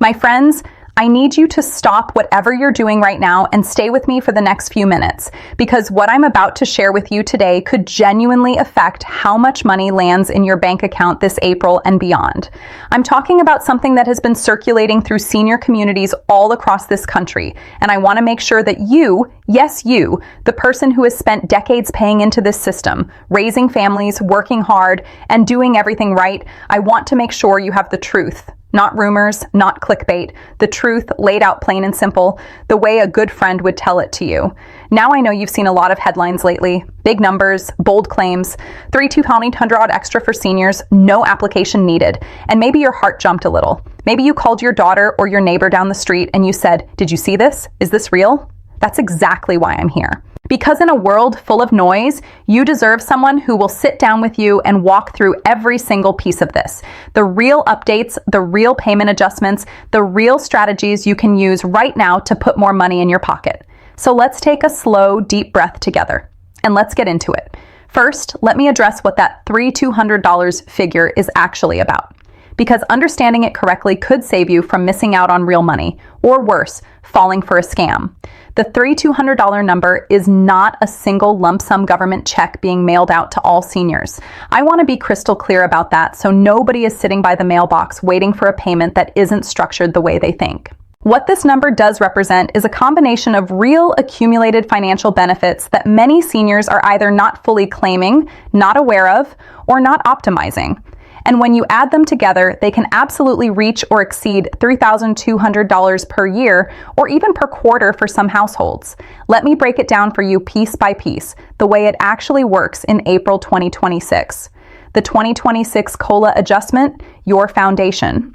My friends, I need you to stop whatever you're doing right now and stay with me for the next few minutes, because what I'm about to share with you today could genuinely affect how much money lands in your bank account this April and beyond. I'm talking about something that has been circulating through senior communities all across this country, and I want to make sure that you, yes you, the person who has spent decades paying into this system, raising families, working hard, and doing everything right, I want to make sure you have the truth. Not rumors, not clickbait, the truth laid out plain and simple, the way a good friend would tell it to you. Now I know you've seen a lot of headlines lately, big numbers, bold claims, $3,200 extra for seniors, no application needed, and maybe your heart jumped a little. Maybe you called your daughter or your neighbor down the street and you said, "Did you see this? Is this real?" That's exactly why I'm here. Because in a world full of noise, you deserve someone who will sit down with you and walk through every single piece of this. The real updates, the real payment adjustments, the real strategies you can use right now to put more money in your pocket. So let's take a slow, deep breath together, and let's get into it. First, let me address what that $3,200 figure is actually about, because understanding it correctly could save you from missing out on real money, or worse, falling for a scam. The $3,200 number is not a single lump sum government check being mailed out to all seniors. I want to be crystal clear about that so nobody is sitting by the mailbox waiting for a payment that isn't structured the way they think. What this number does represent is a combination of real accumulated financial benefits that many seniors are either not fully claiming, not aware of, or not optimizing. And when you add them together, they can absolutely reach or exceed $3,200 per year or even per quarter for some households. Let me break it down for you piece by piece, the way it actually works in April 2026. The 2026 COLA adjustment, your foundation.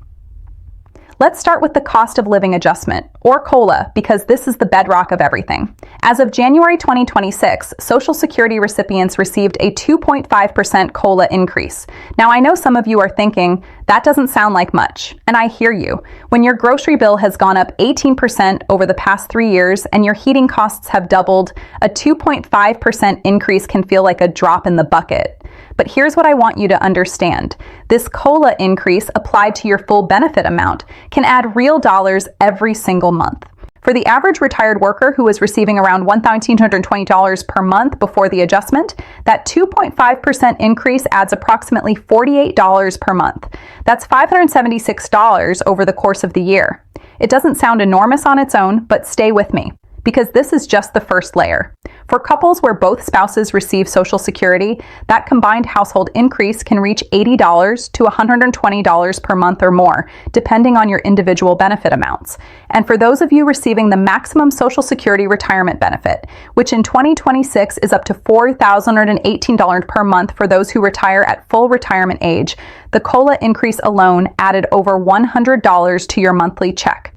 Let's start with the cost of living adjustment, or COLA, because this is the bedrock of everything. As of January 2026, Social Security recipients received a 2.5% COLA increase. Now, I know some of you are thinking, that doesn't sound like much, and I hear you. When your grocery bill has gone up 18% over the past 3 years and your heating costs have doubled, a 2.5% increase can feel like a drop in the bucket. But here's what I want you to understand. This COLA increase applied to your full benefit amount can add real dollars every single month. For the average retired worker who is receiving around $1,920 per month before the adjustment, that 2.5% increase adds approximately $48 per month. That's $576 over the course of the year. It doesn't sound enormous on its own, but stay with me, because this is just the first layer. For couples where both spouses receive Social Security, that combined household increase can reach $80 to $120 per month or more, depending on your individual benefit amounts. And for those of you receiving the maximum Social Security retirement benefit, which in 2026 is up to $4,018 per month for those who retire at full retirement age, the COLA increase alone added over $100 to your monthly check.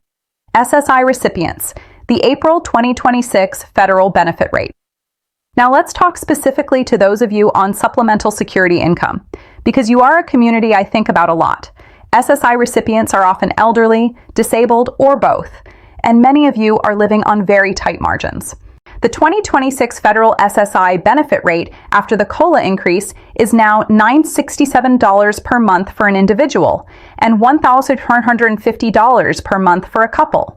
SSI recipients, the April 2026 federal benefit rate. Now let's talk specifically to those of you on supplemental security income, because you are a community I think about a lot. SSI recipients are often elderly, disabled, or both, and many of you are living on very tight margins. The 2026 federal SSI benefit rate after the COLA increase is now $967 per month for an individual and $1,450 per month for a couple.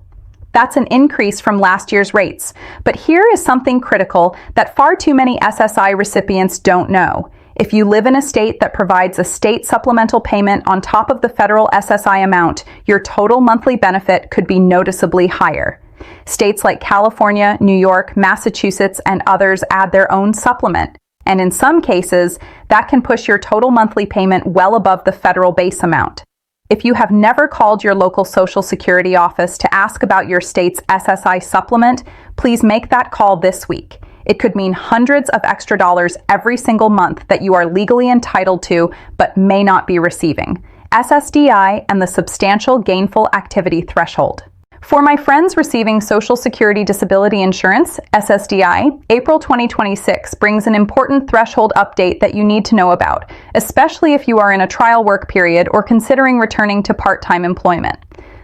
That's an increase from last year's rates. But here is something critical that far too many SSI recipients don't know. If you live in a state that provides a state supplemental payment on top of the federal SSI amount, your total monthly benefit could be noticeably higher. States like California, New York, Massachusetts, and others add their own supplement. And in some cases, that can push your total monthly payment well above the federal base amount. If you have never called your local Social Security office to ask about your state's SSI supplement, please make that call this week. It could mean hundreds of extra dollars every single month that you are legally entitled to but may not be receiving. SSDI and the substantial gainful activity threshold. For my friends receiving Social Security Disability Insurance, SSDI, April 2026 brings an important threshold update that you need to know about, especially if you are in a trial work period or considering returning to part-time employment.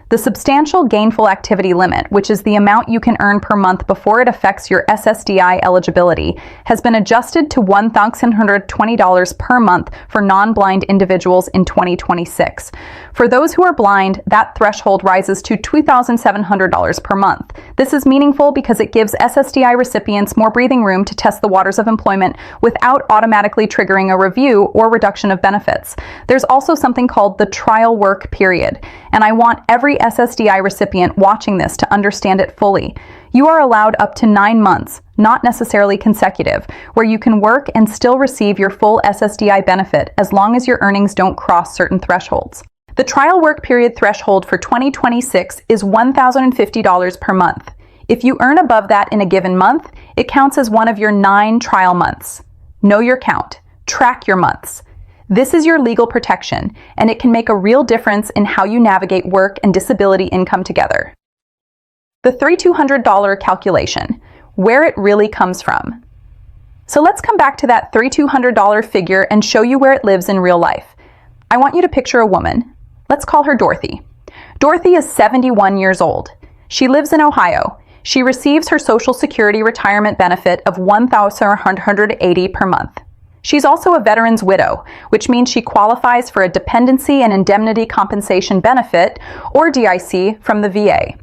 The substantial gainful activity limit, which is the amount you can earn per month before it affects your SSDI eligibility, has been adjusted to $1,120 per month for non-blind individuals in 2026. For those who are blind, that threshold rises to $2,700 per month. This is meaningful because it gives SSDI recipients more breathing room to test the waters of employment without automatically triggering a review or reduction of benefits. There's also something called the trial work period, and I want every SSDI recipient watching this to understand it fully. You are allowed up to 9 months, not necessarily consecutive, where you can work and still receive your full SSDI benefit as long as your earnings don't cross certain thresholds. The trial work period threshold for 2026 is $1,050 per month. If you earn above that in a given month, it counts as one of your 9 trial months. Know your count. Track your months. This is your legal protection, and it can make a real difference in how you navigate work and disability income together. The $3,200 calculation, where it really comes from. So let's come back to that $3,200 figure and show you where it lives in real life. I want you to picture a woman. Let's call her Dorothy. Dorothy is 71 years old. She lives in Ohio. She receives her Social Security retirement benefit of $1,180 per month. She's also a veteran's widow, which means she qualifies for a dependency and indemnity compensation benefit, or DIC, from the VA.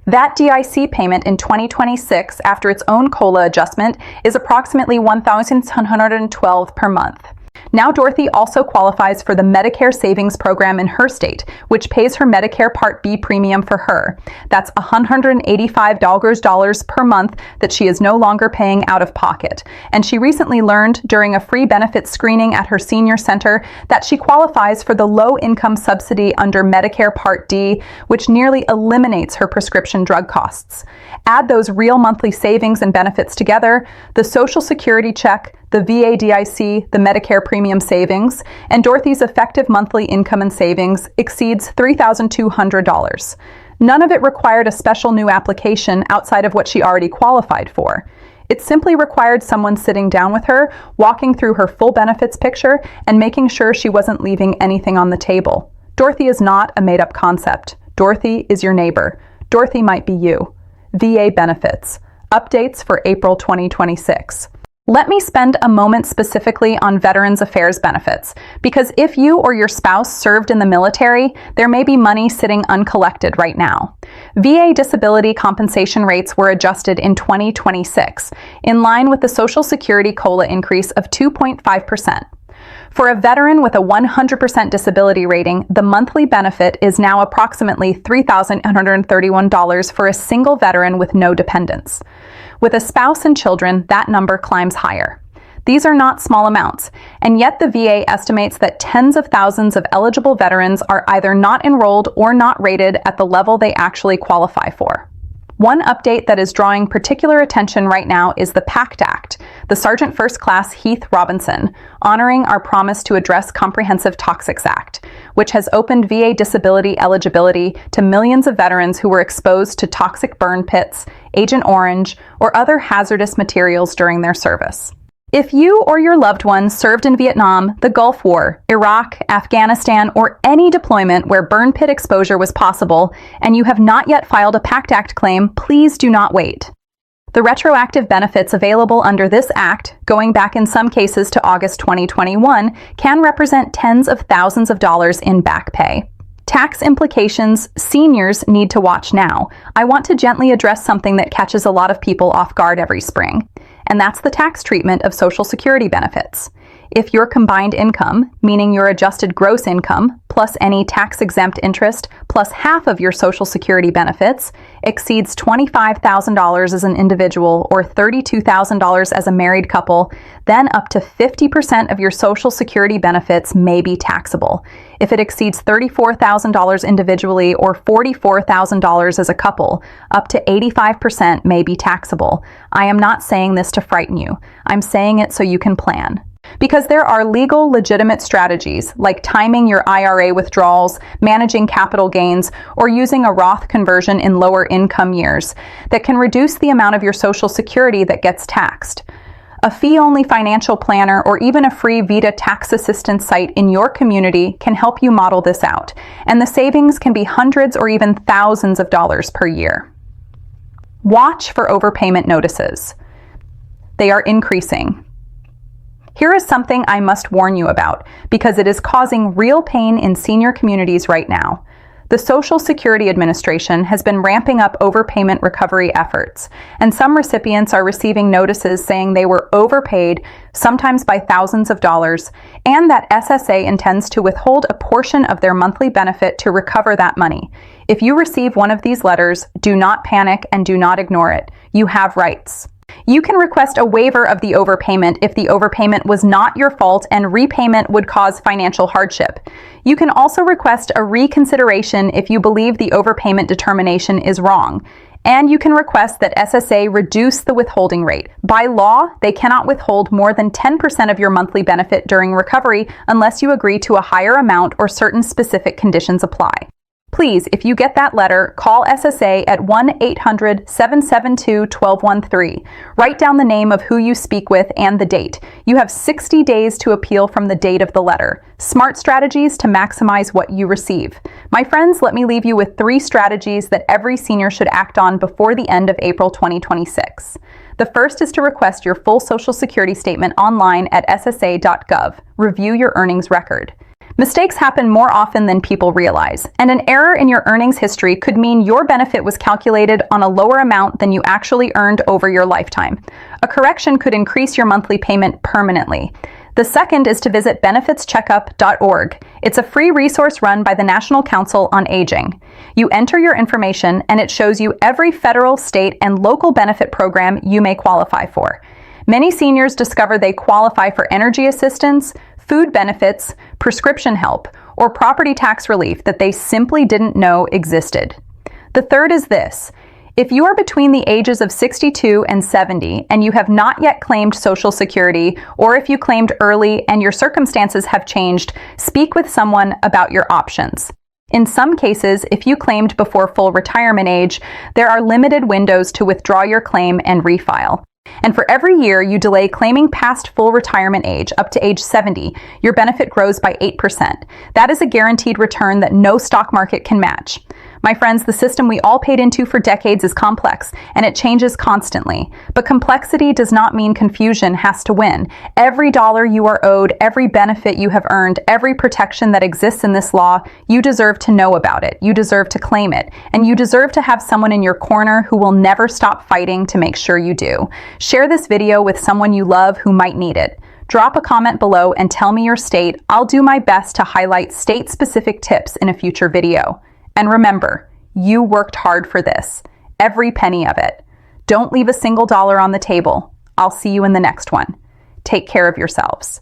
That DIC payment in 2026, after its own COLA adjustment, is approximately $1,112 per month. Now Dorothy also qualifies for the Medicare Savings Program in her state, which pays her Medicare Part B premium for her. That's $185 per month that she is no longer paying out of pocket. And she recently learned during a free benefit screening at her senior center that she qualifies for the low-income subsidy under Medicare Part D, which nearly eliminates her prescription drug costs. Add those real monthly savings and benefits together, the Social Security check, the VA DIC, the Medicare premium savings, and Dorothy's effective monthly income and savings exceeds $3,200. None of it required a special new application outside of what she already qualified for. It simply required someone sitting down with her, walking through her full benefits picture, and making sure she wasn't leaving anything on the table. Dorothy is not a made-up concept. Dorothy is your neighbor. Dorothy might be you. VA benefits. Updates for April 2026. Let me spend a moment specifically on Veterans Affairs benefits, because if you or your spouse served in the military, there may be money sitting uncollected right now. VA disability compensation rates were adjusted in 2026, in line with the Social Security COLA increase of 2.5%. For a veteran with a 100% disability rating, the monthly benefit is now approximately $3,131 for a single veteran with no dependents. With a spouse and children, that number climbs higher. These are not small amounts, and yet the VA estimates that tens of thousands of eligible veterans are either not enrolled or not rated at the level they actually qualify for. One update that is drawing particular attention right now is the PACT Act, the Sergeant First Class Heath Robinson, honoring our promise to address Comprehensive Toxics Act, which has opened VA disability eligibility to millions of veterans who were exposed to toxic burn pits, Agent Orange, or other hazardous materials during their service. If you or your loved one served in Vietnam, the Gulf War, Iraq, Afghanistan, or any deployment where burn pit exposure was possible, and you have not yet filed a PACT Act claim, please do not wait. The retroactive benefits available under this act, going back in some cases to August 2021, can represent tens of thousands of dollars in back pay. Tax implications seniors need to watch now. I want to gently address something that catches a lot of people off guard every spring, and that's the tax treatment of Social Security benefits. If your combined income, meaning your adjusted gross income, plus any tax-exempt interest, plus half of your Social Security benefits, exceeds $25,000 as an individual or $32,000 as a married couple, then up to 50% of your Social Security benefits may be taxable. If it exceeds $34,000 individually or $44,000 as a couple, up to 85% may be taxable. I am not saying this to frighten you. I'm saying it so you can plan. Because there are legal, legitimate strategies like timing your IRA withdrawals, managing capital gains, or using a Roth conversion in lower income years that can reduce the amount of your Social Security that gets taxed. A fee-only financial planner or even a free Vita tax assistance site in your community can help you model this out, and the savings can be hundreds or even thousands of dollars per year. Watch for overpayment notices. They are increasing. Here is something I must warn you about because it is causing real pain in senior communities right now. The Social Security Administration has been ramping up overpayment recovery efforts, and some recipients are receiving notices saying they were overpaid, sometimes by thousands of dollars, and that SSA intends to withhold a portion of their monthly benefit to recover that money. If you receive one of these letters, do not panic and do not ignore it. You have rights. You can request a waiver of the overpayment if the overpayment was not your fault and repayment would cause financial hardship. You can also request a reconsideration if you believe the overpayment determination is wrong. And you can request that SSA reduce the withholding rate. By law, they cannot withhold more than 10% of your monthly benefit during recovery unless you agree to a higher amount or certain specific conditions apply. Please, if you get that letter, call SSA at 1-800-772-1213. Write down the name of who you speak with and the date. You have 60 days to appeal from the date of the letter. Smart strategies to maximize what you receive. My friends, let me leave you with 3 strategies that every senior should act on before the end of April 2026. The first is to request your full Social Security statement online at ssa.gov. Review your earnings record. Mistakes happen more often than people realize, and an error in your earnings history could mean your benefit was calculated on a lower amount than you actually earned over your lifetime. A correction could increase your monthly payment permanently. The second is to visit benefitscheckup.org. It's a free resource run by the National Council on Aging. You enter your information, and it shows you every federal, state, and local benefit program you may qualify for. Many seniors discover they qualify for energy assistance, food benefits, prescription help, or property tax relief that they simply didn't know existed. The third is this. If you are between the ages of 62 and 70 and you have not yet claimed Social Security, or if you claimed early and your circumstances have changed, speak with someone about your options. In some cases, if you claimed before full retirement age, there are limited windows to withdraw your claim and refile. And for every year you delay claiming past full retirement age up to age 70, your benefit grows by 8%. That is a guaranteed return that no stock market can match. My friends, the system we all paid into for decades is complex, and it changes constantly. But complexity does not mean confusion has to win. Every dollar you are owed, every benefit you have earned, every protection that exists in this law, you deserve to know about it. You deserve to claim it. And you deserve to have someone in your corner who will never stop fighting to make sure you do. Share this video with someone you love who might need it. Drop a comment below and tell me your state. I'll do my best to highlight state-specific tips in a future video. And remember, you worked hard for this, every penny of it. Don't leave a single dollar on the table. I'll see you in the next one. Take care of yourselves.